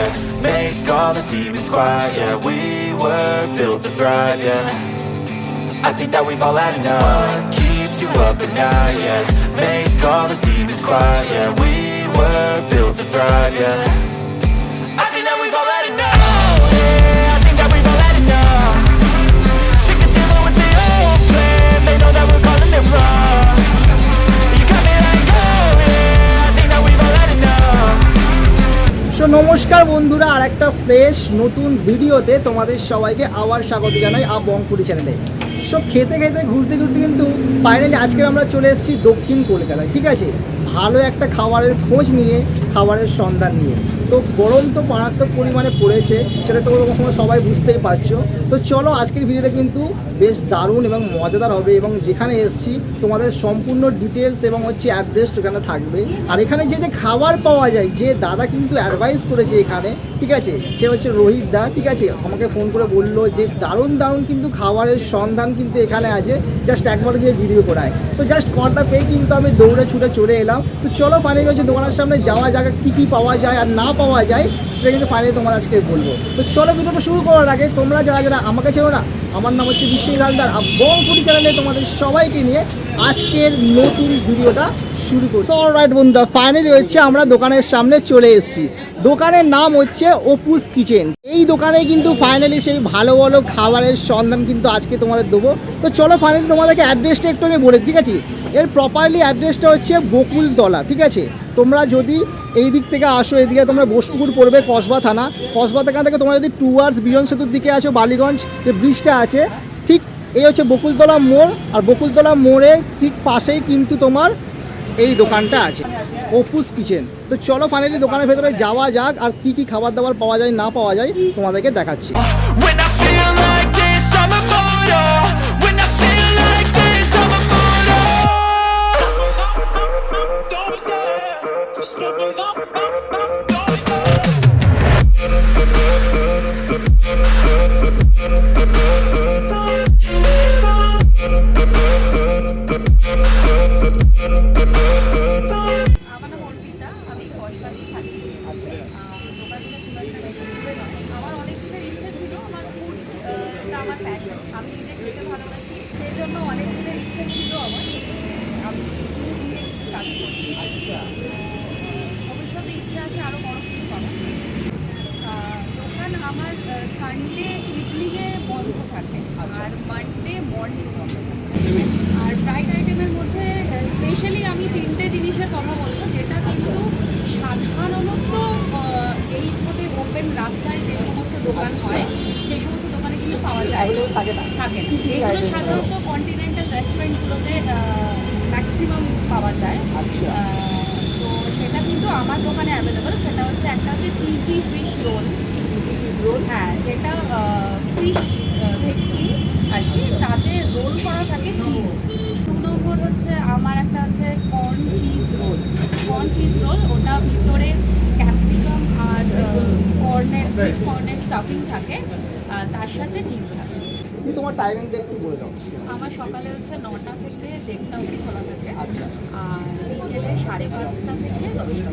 yeah. Make all the demons quiet, yeah. We were built to thrive, yeah. I think that we've all had enough. What keeps you up at night, yeah. Make all the demons quiet, yeah. We were built to thrive, yeah. I think that we've all had enough. Oh, yeah, I think that we've all had enough. Sick of dealing with the old plan. They know that we're calling it wrong. You got me like, oh, yeah, I think that we've all had enough. So নমস্কার বন্ধুরা, আর একটা fresh নতুন ভিডিওতে তোমাদের সবাইকে আবার স্বাগত জানাই বং ফুডি চ্যানেলে। সো খেতে খেতে ঘুরতে ঘুরতে কিন্তু ফাইনালি আজকে আমরা চলে এসেছি দক্ষিণ কলকাতায়, ঠিক আছে, ভালো একটা খাবারের খোঁজ নিয়ে, খাবারের সন্ধান নিয়ে। তো গরম তো মারাত্মক পরিমাণে পড়েছে, সেটা তো তোমরা সবাই বুঝতেই পারছো। তো চলো আজকের ভিডিওটা কিন্তু বেশ দারুণ এবং মজাদার হবে, এবং যেখানে এসেছি তোমাদের সম্পূর্ণ ডিটেলস এবং অ্যাড্রেস ওখানে থাকবে। আর এখানে যে যে খাবার পাওয়া যায়, যে দাদা কিন্তু অ্যাডভাইস করেছে এখানে, ঠিক আছে, সে হচ্ছে রোহিত দা, ঠিক আছে, আমাকে ফোন করে বললো যে দারুণ দারুণ কিন্তু খাবারের সন্ধান কিন্তু এখানে আছে, জাস্ট একবার গিয়ে ভিডিও করায়। তো জাস্ট কলটা পেয়ে কিন্তু আমি দৌড়ে ছুটে চলে এলাম। তো চলো ফাইনালি হচ্ছে দোকানের সামনে যাওয়া যাক, কী কী পাওয়া যায় আর না পাওয়া যায় সেটা কিন্তু ফাইনালি তোমার আজকে বলবো। তো চলো ভিডিওটা শুরু করার আগে তোমরা যারা যারা আমাকে চেনো না, আমার নাম হচ্ছে বিশ্বজিৎ হালদার, আর বং ফুডি চ্যানেলে তোমাদের সবাইকে নিয়ে আজকের নতুন ভিডিওটা শুরু করছি। অলরাইট বন্ধুরা, ফাইনালি হচ্ছে আমরা দোকানের সামনে চলে এসেছি। দোকানের নাম হচ্ছে APU'S কিচেন। এই দোকানে কিন্তু ফাইনালি সেই ভালো ভালো খাবারের সন্ধান কিন্তু আজকে তোমাদের দেবো। তো চলো ফাইনালি তোমাদেরকে অ্যাড্রেসটা একটু আমি বলে, ঠিক আছে, এর প্রপারলি অ্যাড্রেসটা হচ্ছে বকুলতলা, ঠিক আছে। তোমরা যদি এই দিক থেকে আসো, এদিকে তোমরা বোসপুকুর পড়বে, কসবা থানা, কসবা থেকে তোমরা যদি টুয়ার্ডস বিজন সেতুর দিকে আসো, বালিগঞ্জ যে ব্রিজটা আছে, ঠিক এই হচ্ছে বকুলতলা মোড়। আর বকুলতলা মোড়ের ঠিক পাশেই কিন্তু তোমার এই দোকানটা আছে, APU'S কিচেন। তো চলো ফাইনালি দোকানের ভেতরে যাওয়া যাক, আর কী কী খাবার দাবার পাওয়া যায় না পাওয়া যায় তোমাদেরকে দেখাচ্ছি। আমার সানডে ইভিনিংয়ে বন্ধ থাকে, আর মানডে মর্নিং বন্ধ থাকে। আর ফ্রাইড আইটেমের মধ্যে স্পেশালি আমি তিনটে জিনিসের কথা বলবো, যেটা কিন্তু সাধারণত এইভাবে ওপেন রাস্তায় যে সমস্ত দোকান হয় সেই সমস্ত দোকানে কিন্তু পাওয়া যায় থাকে না। এগুলো সাধারণত কন্টিনেন্টাল রেস্টুরেন্টগুলোতে ম্যাক্সিমাম পাওয়া যায়। তো সেটা কিন্তু আমার দোকানে অ্যাভেলেবল। সেটা হচ্ছে একটা হচ্ছে চিজি ফিশ রোল, হ্যাঁ, যেটা ফিশ ভেটকি আর কি, তাতে রোল করা থাকে চিজ। 2 নম্বর হচ্ছে আমার একটা আছে কর্ন চিজ রোল, ওটা ভিতরে ক্যাপসিকাম আর কর্নের স্টাফিং থাকে, তার সাথে চিজ থাকে। তোমার টাইমিংটা একটু বলে দাও। আমার সকালে হচ্ছে 9টা থেকে 1:30 অবধি খোলা থাকে, আর বিকেলে 5:30টা থেকে 10টা।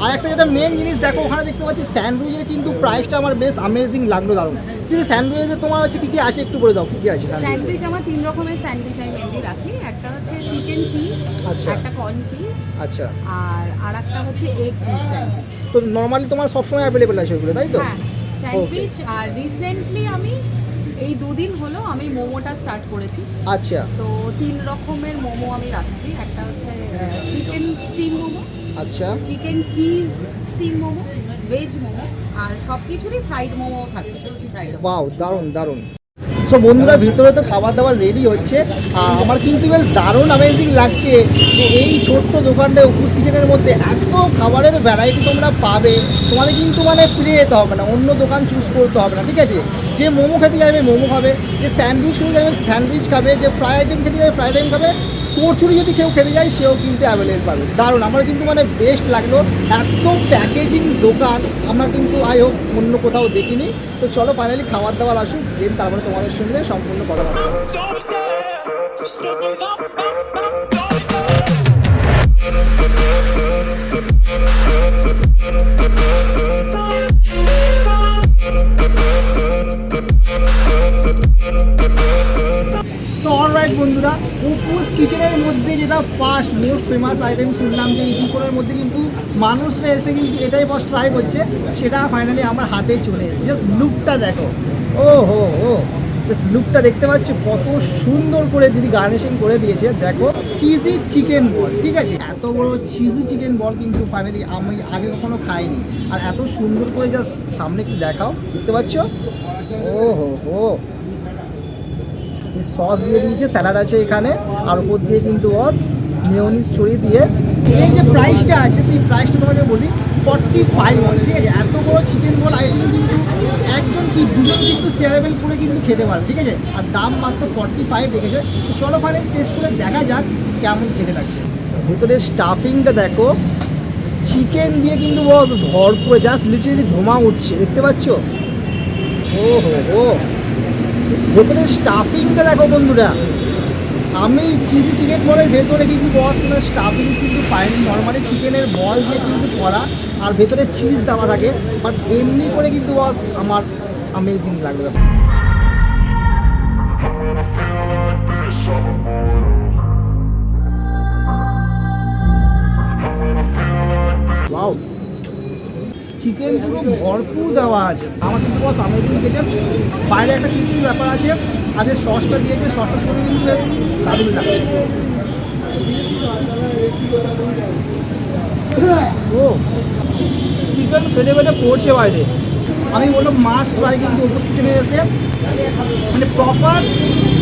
আর একটা যেটা মেন জিনিস দেখো, ওখানে দেখতে পাচ্ছি স্যান্ডউইচের কিন্তু প্রাইসটা আমার বেশ অ্যামেজিং লাগলো, দারুণ। কিন্তু স্যান্ডউইচে তোমার হচ্ছে কী কী আছে একটু বলে দাও, কী কী আছে স্যান্ডউইচ? আমার 3 রকমের স্যান্ডউইচ আমি মেনলি রাখি। একটা হচ্ছে চিকেন চিজ, একটা কর্ন চিজ, আচ্ছা, আর একটা হচ্ছে এগ চিজ স্যান্ডউইচ। তো নর্মালি তোমার সবসময় অ্যাভেলেবেল আছে ওগুলো, তাই তো? হ্যাঁ, স্যান্ডউইচ। আর রিসেন্টলি আমি এই 2 দিন হলো আমি মোমোটা স্টার্ট করেছি। আচ্ছা, তো 3 রকমের মোমো আমি রাখছি। একটা হচ্ছে চিকেন স্টিম মোমো, আচ্ছা, chicken cheese steam momo, veg momo, আর সব কিছুরই ফ্রাইড মোমো থাকবে। ওয়াও, দারুণ দারুণ। সো বন্ধুরা, ভিতরে তো খাবার দাবার রেডি হচ্ছে, আর আমার কিন্তু বেশ দারুণ অ্যামেজিং লাগছে যে এই ছোট্ট দোকানটা APU'S কিচেনের মধ্যে এত খাবারের ভ্যারাইটি তোমরা পাবে। তোমাদের কিন্তু ফিরে যেতে হবে না, অন্য দোকান চুজ করতে হবে না, ঠিক আছে। যে মোমো খেতে যাবে মোমো খাবে, যে স্যান্ডউইচ খেতে যাবে স্যান্ডউইচ খাবে, যে ফ্রাই আইটেম খেতে যাবে ফ্রাইড আইটেম খাবে, কচুরি যদি কেউ খেতে যায় সেও কিন্তু অ্যাভেলেবল পাবে। দারুণ, আমার কিন্তু বেস্ট লাগলো। এত প্যাকেজিং দোকান আমরা কিন্তু আই হোপ অন্য কোথাও দেখিনি। তো চলো ফাইনালি খাবার দাবার আসুক, দেন তারপরে তোমাদের সঙ্গে সম্পূর্ণ কথাবার্তা। ফার্স্ট মোস্ট ফেমাস আইটেম শুনলাম যে ইতিপুরের মধ্যে কিন্তু মানুষরা এসে কিন্তু এটাই বস ট্রাই করছে, সেটা ফাইনালি আমার হাতে চলে এসেছে। জাস্ট লুকটা দেখো, ও হো ও জাস্ট লুকটা দেখতে পাচ্ছ কত সুন্দর করে দিদি গার্নিশিং করে দিয়েছে। দেখো চিজি চিকেন বল, ঠিক আছে, এত বড় চিজি চিকেন বল কিন্তু ফাইনালি আমি আগে কখনো খাইনি। আর এত সুন্দর করে জাস্ট সামনে একটু দেখাও, দেখতে পাচ্ছ, ও হো হো সস দিয়ে দিয়েছে, স্যালাড আছে এখানে, আর উপর দিয়ে কিন্তু বস মেয়োনিজ ছড়িয়ে দিয়ে এই যে প্রাইসটা আছে সেই প্রাইসটা তোমাকে বলি 45 মনে, ঠিক আছে। এত বড় চিকেন বল আইটেম কিন্তু একজন কি দুজন কিন্তু শেয়ারেবেল করে কিন্তু খেতে পারে, ঠিক আছে, আর দাম মাত্র 45 রেখেছে। তো চলো ফাইনালি টেস্ট করে দেখা যাক কেমন খেতে লাগছে। ভিতরে স্টাফিংটা দেখো, চিকেন দিয়ে কিন্তু বস ভরপুর, জাস্ট লিটারেলি ধোঁয়া উঠছে, দেখতে পাচ্ছ, ও হো হো ভেতরে স্টাফিংটা দেখো বন্ধুরা। আমি চিজি চিকেন বলের ভেতরে কিন্তু বস কোনো স্টাফিং কিন্তু পাইনি, নর্মালি চিকেনের বল দিয়ে কিন্তু করা আর ভেতরে চিজ দেওয়া থাকে, বাট এমনি করে কিন্তু বস আমার অ্যামেজিং লাগবে। ওয়াও, চিকেন পুরো ভরপুর দেওয়া আছে, আমার কিন্তু বস অ্যামেজিং লেগেছে। বাইরে একটা কিছু ব্যাপার আছে, আর যে সসটা দিয়েছে সসটার সঙ্গে কিন্তু বেশ দারুণ লাগছে। ও চিকেন ফেটে ফেটে পড়ছে বাইরে, আমি বললো মাস্ট ট্রাই কিন্তু APU'S কিচেনে এসে, মানে প্রপার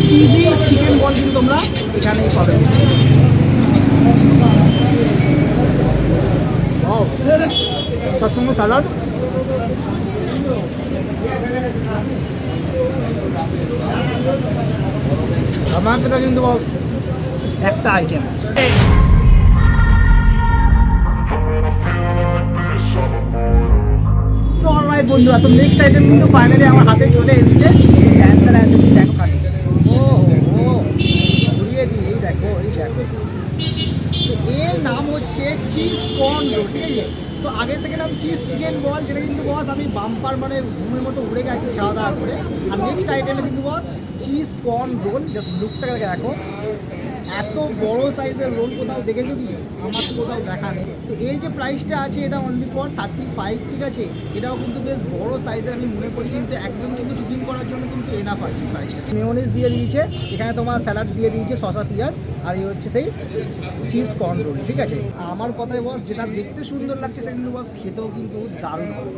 চিজি চিকেন বল কিন্তু তোমরা এখানেই পাবে। তার সঙ্গে স্যালাড, আমার কাছে কিন্তু বস একটা আইটেম। সো অলরাইট বন্ধুরা, তো নেক্সট আইটেম কিন্তু ফাইনালি আমার হাতে চলে এসছে। দেখো খালি, ও ও ঘুরিয়ে দিই, এই দেখো এই দেখো, তো এর নাম হচ্ছে চিজ কর্ন রোল, ঠিক আছে। তো আগে থেকে নাম চিজ চিকেন বল, যেটা কিন্তু বস আমি বাম্পার মানে ঘুমের মতো উড়ে গেছি খাওয়া দাওয়া করে। আর নেক্সট আইটেমে কিন্তু বস চিজ কর্ন রোল, জাস্ট লুকটাকে দেখো, এত বড় সাইজের রোল কোথাও দেখেছো কি? আমার তো কোথাও দেখা নেই। তো এই যে প্রাইসটা আছে এটা অনলি ফর 35, ঠিক আছে, এটাও কিন্তু বেশ বড় সাইজের, আমি মনে করি কিন্তু একদম কিন্তু টিফিন করার জন্য কিন্তু এনাফ আছে প্রাইসটা। মেয়োনিজ দিয়ে দিয়েছে এখানে, তোমার স্যালাড দিয়ে দিয়েছে, শসা পেঁয়াজ, আর এই হচ্ছে সেই চিজ কর্ন রোল, ঠিক আছে। আমার কথায় বস যেটা দেখতে সুন্দর লাগছে সেটা কিন্তু বস খেতেও কিন্তু দারুণ হবে।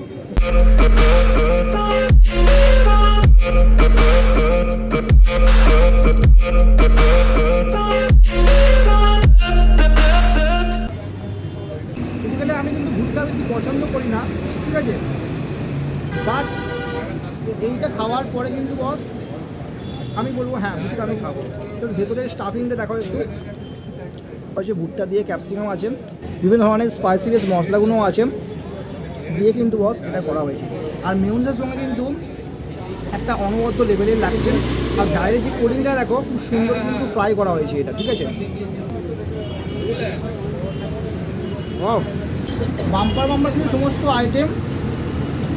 আমি কিন্তু ভুট্টা বেশি পছন্দ করি না, ঠিক আছে, বাট এইটা খাওয়ার পরে কিন্তু বস আমি বলবো হ্যাঁ ভুট্টা আমি খাবো। তো ভেতরে স্টাফিংটা দেখো একটু, হচ্ছে ভুট্টা দিয়ে ক্যাপসিকাম আছে, বিভিন্ন ধরনের স্পাইসিলেস মশলাগুলোও আছে দিয়ে কিন্তু বস এটা করা হয়েছে। আর মেয়োনিজের সঙ্গে কিন্তু একটা অনবদ্য লেভেলের লাগছে, আর বাইরে যে কোডিংটা দেখো খুব সুন্দর কিন্তু ফ্রাই করা হয়েছে এটা, ঠিক আছে। বাম্পার বাম্পার কিন্তু সমস্ত আইটেম,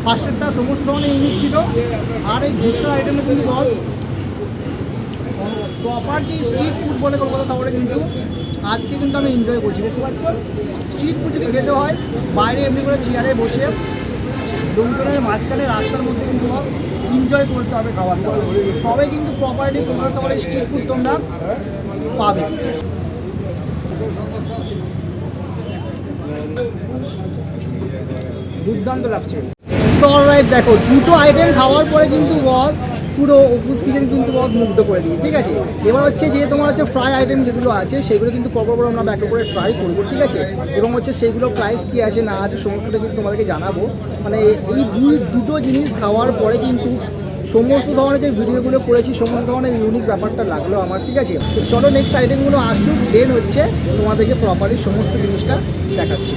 ফার্স্টেরটা সমস্ত ধরনের ইউনিক ছিল, আর এই ভুট্টার আইটেমে কিন্তু বস প্রপার যে স্ট্রিট ফুড বলে কলকাতা শহরে কিন্তু আজকে কিন্তু আমি এনজয় করছি। দেখতে পাচ্ছ স্ট্রিট ফুড যদি খেতে হয় বাইরে এমনি করে চেয়ারে বসে লোকজনের মাঝখানে রাস্তার মধ্যে কিন্তু এনজয় করতে হবে খাবার দাবার, তবে কিন্তু প্রপারলি কলকাতা শহরে স্ট্রিট ফুড তোমরা পাবে। দুর্দান্ত লাগছে। সো অলরাইট, দেখো দুটো আইটেম খাওয়ার পরে কিন্তু বস পুরো APU'S কিচেন কিন্তু বস মুগ্ধ করে দিই, ঠিক আছে। এবার হচ্ছে যে তোমার হচ্ছে ফ্রাই আইটেম যেগুলো আছে সেগুলো কিন্তু পরপর আমরা ব্যাক করে ট্রাই করবো, ঠিক আছে, এবং হচ্ছে সেগুলো প্রাইস কী আছে না আছে সমস্তটা কিন্তু তোমাদেরকে জানাবো। মানে এই দুটো জিনিস খাওয়ার পরে কিন্তু সমস্ত ধরনের যে ভিডিওগুলো করেছি সমস্ত ধরনের ইউনিক ব্যাপারটা লাগলো আমার, ঠিক আছে। তো চলো নেক্সট আইটেমগুলো আসুক, দেন হচ্ছে তোমাদেরকে প্রপারলি সমস্ত জিনিসটা দেখাচ্ছি।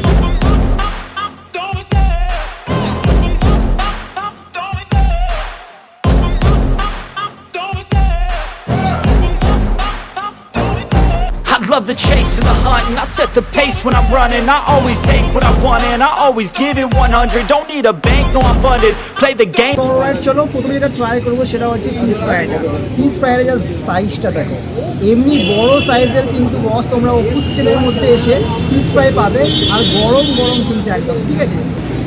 Love the chase in the hunt and I set the pace when I'm running. I always take what I want and I always give it 100. Don't need a bank, no I'm funded. Play the game. তো alright, চলো প্রথমে যেটা try করবো সেটা হচ্ছে fish ফ্রাইটা। Fish ফ্রাইয়ের just সাইজটা দেখো, এমনি বড় সাইজের কিন্তু বস তোমরা অপুস কিচেনের মধ্যে এসে ফিশ ফ্রাই পাবে, আর গরম গরম কিন্তু একদম, ঠিক আছে।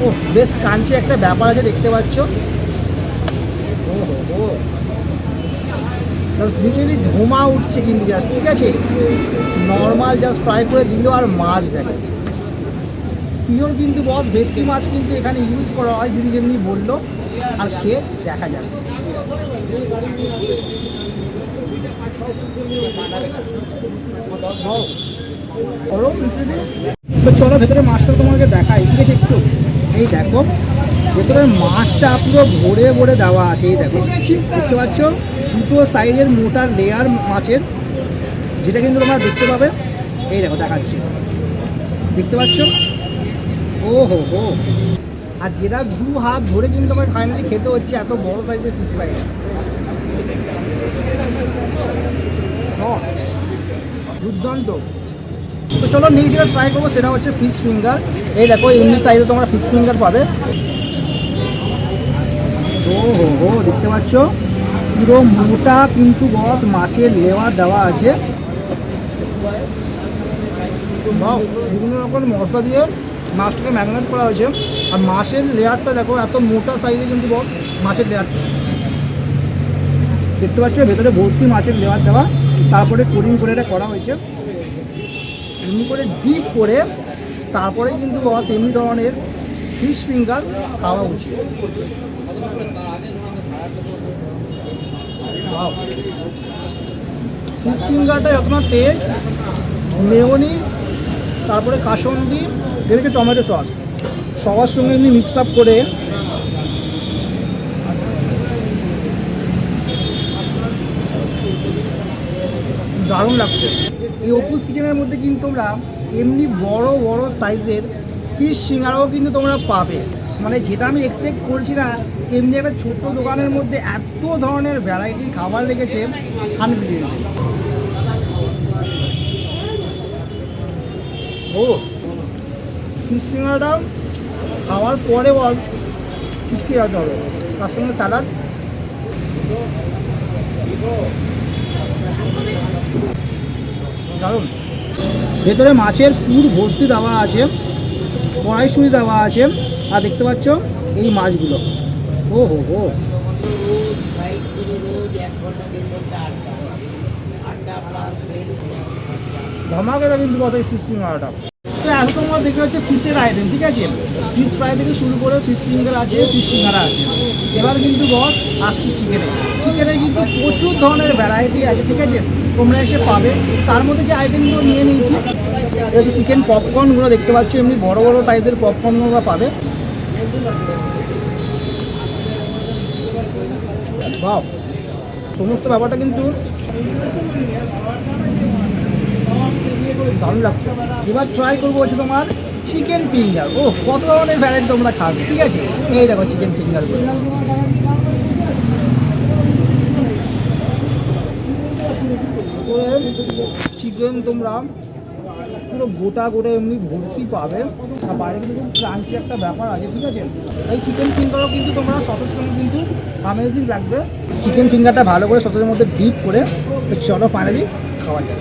ও বেশ কাঞ্চি একটা ব্যাপার আছে, দেখতে পাচ্ছ। ও জাস্ট লিটারেলি ধোঁয়া উঠছে কিন্তু জাস্ট, ঠিক আছে। নর্মাল জাস্ট ফ্রাই করে দিল, আর মাছ দেখো পিওর কিন্তু বস ভেটকি মাছ কিন্তু এখানে ইউজ করা হয়, দিদি যেমনি বললো। আর খেয়ে দেখা যাবে। তো চলো ভেতরে মাছটা তোমাকে দেখাই, ঠিক আছে। একটু এই দেখো ভেতরের মাছটা পুরো ভরে ভরে দেওয়া আছে, এই দেখো দেখতে পাচ্ছ। দুটো সাইজের মোটা লেয়ার মাছের, যেটা কিন্তু তোমরা দেখতে পাবে। এই দেখো দেখাচ্ছি, দেখতে পাচ্ছ। ও হো হো, আর যেটা দু হাত ধরে কিন্তু আমার ফাইনালি খেতে হচ্ছে, এত বড় সাইজের ফিশ ফ্রাই। দুর্দান্ত। তো চলো নেক্সট যেটা ট্রাই করবো সেটা হচ্ছে ফিশ ফিঙ্গার। এই দেখো এমনি সাইজে তোমরা ফিশ ফিঙ্গার পাবে। ও হো হো, দেখতে পাচ্ছ পুরো মোটা কিন্তু বস মাছের লেওয়া দেওয়া আছে। বিভিন্ন রকম মশলা দিয়ে মাছটাকে ম্যারিনেট করা হয়েছে, আর মাছের লেয়ারটা দেখো এত মোটা সাইজে কিন্তু বস মাছের লেয়ারটা দেখতে পাচ্ছ। ভেতরে ভর্তি মাছের লেয়ার দেওয়া, তারপরে কোরিং করে এটা করা হয়েছে এমনি করে ডিপ করে, তারপরে কিন্তু বস এমনি ধরনের ফিশ ফিঙ্গার খাওয়া উচিত। ফিশ ফিঙ্গারটা আপনার তেল, মেয়োনিজ, তারপরে কাসুন্দি, এদিকে টমেটো সস, সবার সঙ্গে এমনি মিক্স আপ করে দারুণ লাগছে। এই অপুস কিচেনের মধ্যে কিন্তু তোমরা এমনি বড় বড় সাইজের ফিশ সিঙ্গারাও কিন্তু তোমরা পাবে, মানে যেটা আমি এক্সপেক্ট করছি না। এমনি একটা ছোট্ট দোকানের মধ্যে এত ধরনের ভ্যারাইটি খাবার রেখেছে, আনবিলিভেবল। ও ফিশ সিঙ্গারাটা খাওয়ার পরে বল ছিটকে যেতে হবে, তার সঙ্গে স্যালাড। দারুণ। ভেতরে মাছের পুর ভর্তি দেওয়া আছে, কড়াইশুঁড়ি দেওয়া আছে, আর দেখতে পাচ্ছ এই মাছগুলো। ও হো হো, ধামাকাটা কিন্তু কথা এই ফিশ ফিঙ্গারটা। তো এখন তোমরা দেখতে পাচ্ছ ফিশের আইটেম, ঠিক আছে। ফিশ ফ্রাই থেকে শুরু করে ফিশ ফিঙ্গার আছে, ফিশ সিঙ্গারা আছে। এবার কিন্তু বস আসছি চিকেনে। চিকেনে কিন্তু প্রচুর ধরনের ভ্যারাইটি আছে, ঠিক আছে, তোমরা এসে পাবে। তার মধ্যে যে আইটেমগুলো নিয়ে নিয়েছি, এটা হচ্ছে চিকেন পপকর্নগুলো দেখতে পাচ্ছ, এমনি বড় বড় সাইজের পপকর্নগুলো পাবে। বাহ, সমস্ত ব্যাপারটা কিন্তু দারুণ লাগছে। এবার ট্রাই করবো হচ্ছে তোমার চিকেন ফিঙ্গার। ও কত ধরনের ভ্যারাইটি তোমরা খাবে, ঠিক আছে। এই দেখো চিকেন ফিঙ্গারগুলো, চিকেন তোমরা পুরো গোটা গোটা এমনি ভর্তি পাবে, আর বাইরে কিন্তু খুব ক্রাঞ্চি একটা ব্যাপার আছে, ঠিক আছে। এই চিকেন ফিঙ্গারও কিন্তু তোমরা সসের সঙ্গে কিন্তু অ্যামেজিং লাগবে। চিকেন ফিঙ্গারটা ভালো করে সসের মধ্যে ডিপ করে চলো ফাইনালি খাওয়া যায়।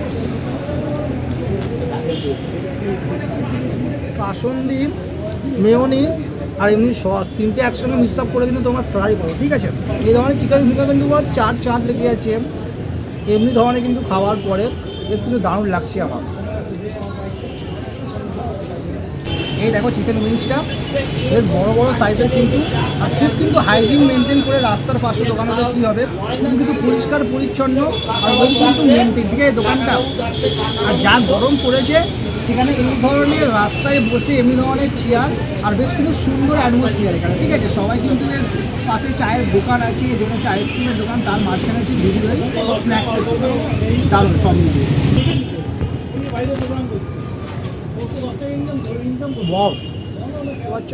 কাসুন্দি, মেয়োনিজ আর এমনি সস তিনটে একসঙ্গে মিক্স আপ করে কিন্তু তোমরা ট্রাই করো, ঠিক আছে। এই ধরনের চিকেন ফিঙ্গার কিন্তু চাঁদ লেগে যাচ্ছে এমনি ধরনের কিন্তু খাওয়ার পরে, বেশ কিন্তু দারুণ লাগছে আমার। এই দেখো চিকেন উইংসটা বেশ বড় বড় সাইজের কিন্তু, আর খুব কিন্তু হাইজিন মেনটেন করে রাস্তার পাশে দোকানটা কী হবে, খুব কিন্তু পরিষ্কার পরিচ্ছন্ন আর ওই কিন্তু মেনটেন, ঠিক আছে দোকানটা। আর যা গরম পড়েছে সেখানে এই ধরনের রাস্তায় বসে এমনি ধরনের চেয়ার, আর বেশ কিন্তু সুন্দর অ্যাটমসফিয়ার এখানে, ঠিক আছে। সবাই কিন্তু বেশ পাশে চায়ের দোকান আছে, যেখানে হচ্ছে আইসক্রিমের দোকান, তার মাঝখানে হচ্ছে ডেলিভারি স্ন্যাক্সের দোকান, দারুণ সব মিলিয়ে। ওয়াও, পাচ্ছ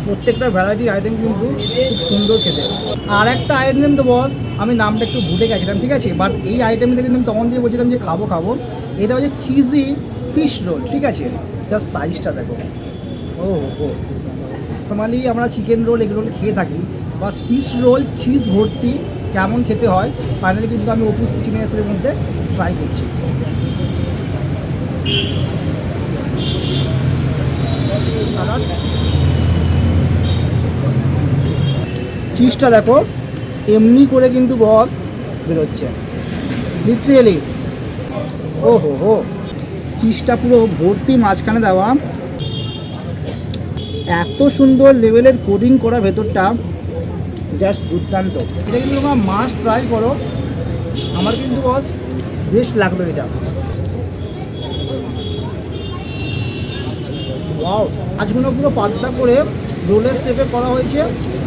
প্রত্যেকটা ভ্যারাইটি আইটেম কিন্তু খুব সুন্দর খেতে। আর একটা আইটেম তো বস আমি নামটা একটু ভুলে গেছিলাম, ঠিক আছে, বাট এই আইটেমটা কিন্তু আমি তখন দিয়ে বলছিলাম যে খাবো, এটা হচ্ছে চিজি ফিশ রোল, ঠিক আছে, জাস্ট সাইজটা দেখো। ও নর্মালি আমরা চিকেন রোল এগ রোল খেয়ে থাকি, বাস ফিশ রোল চিজ ভর্তি কেমন খেতে হয় ফাইনালি কিন্তু আমি অপুস কিচেনের মধ্যে ট্রাই করছি। চিজটা দেখো এমনি করে কিন্তু বস বেরোচ্ছে লিটারেলি। ও হো চিজটা পুরো ভর্তি মাঝখানে দেওয়া, এত সুন্দর লেভেলের কোডিং করা ভেতরটা, জাস্ট দুর্দান্ত। এটা কিন্তু তোমরা মাস্ট ট্রাই করো, আমার কিন্তু বস বেস্ট লাগলো এটা। ওয়াও, মাছগুলো পুরো পাতলা করে রোলের শেপে করা হয়েছে,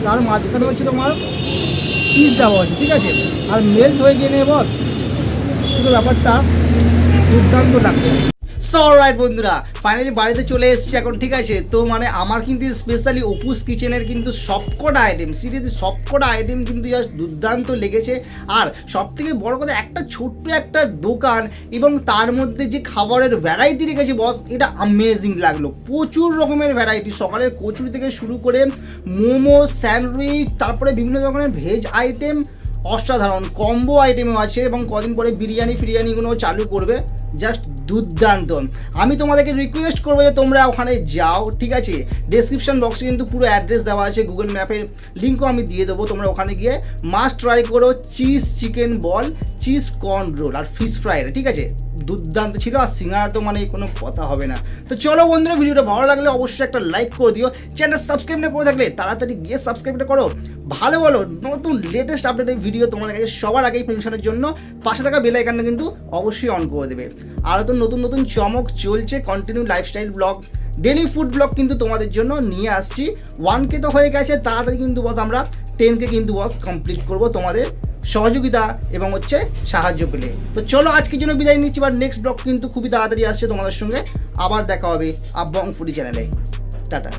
তার মাঝখানে হচ্ছে তোমার চিজ দেওয়া হয়েছে, ঠিক আছে, আর মেল্ট হয়ে গিয়ে নেই বস, পুরো ব্যাপারটা দুর্দান্ত লাগছে। সো রাইট বন্ধুরা, ফাইনালি বাড়িতে চলে এসেছি এখন, ঠিক আছে। তো মানে আমার কিন্তু স্পেশালি অপুস কিচেনের কিন্তু সবকটা আইটেম, সিরিয়াসলি সবকটা আইটেম কিন্তু জাস্ট দুর্দান্ত লেগেছে। আর সবথেকে বড় কথা, একটা ছোট্ট একটা দোকান এবং তার মধ্যে যে খাবারের ভ্যারাইটি রেখেছে বস, এটা অ্যামেজিং লাগলো। প্রচুর রকমের ভ্যারাইটি, সকালের কচুরি থেকে শুরু করে মোমো, স্যান্ডউইচ, তারপরে বিভিন্ন ধরনের ভেজ আইটেম, অসাধারণ কম্বো আইটেমও আছে, এবং কদিন পরে ফিরিয়ানিগুলো চালু করবে, জাস্ট দুর্দান্ত। আমি তোমাদেরকে রিকোয়েস্ট করবো যে তোমরা ওখানে যাও, ঠিক আছে, ডেসক্রিপশন বক্সে কিন্তু পুরো অ্যাড্রেস দেওয়া আছে, গুগল ম্যাপের লিঙ্কও আমি দিয়ে দেবো, তোমরা ওখানে গিয়ে মাস্ট ট্রাই করো cheese chicken ball, cheese corn roll আর ফিশ ফ্রাই, ঠিক আছে, দুর্দান্ত ছিল। আর সিঙ্গারা তো মানে কোনো কথা হবে না। তো চলো বন্ধুরা, ভিডিওটা ভালো লাগলে অবশ্যই একটা লাইক করে দিও, চ্যানেল সাবস্ক্রাইব না করে থাকলে তাড়াতাড়ি গিয়ে সাবস্ক্রাইবটা করো। ভালো নতুন লেটেস্ট আপডেটের ভিডিও তোমাদের কাছে সবার আগেই পৌঁছানোর জন্য পাশে থাকা বেল আইকনটা কিন্তু অবশ্যই অন করে দেবে। আরও তো নতুন চমক চলছে, continue lifestyle blog, daily food blog কিন্তু তোমাদের জন্য নিয়ে আসছি। 1K তো হয়ে গেছে, তাড়াতাড়ি কিন্তু বস আমরা 10K কিন্তু বস কমপ্লিট করব তোমাদের সহযোগিতা এবং হচ্ছে সাহায্য পেলে। তো চলো আজকের জন্য বিদায় নিচ্ছি, বাট নেক্সট ব্লগ কিন্তু খুবই তাড়াতাড়ি আসছে তোমাদের সঙ্গে, আবার দেখা হবে বং ফুডি চ্যানেলে। টাটা।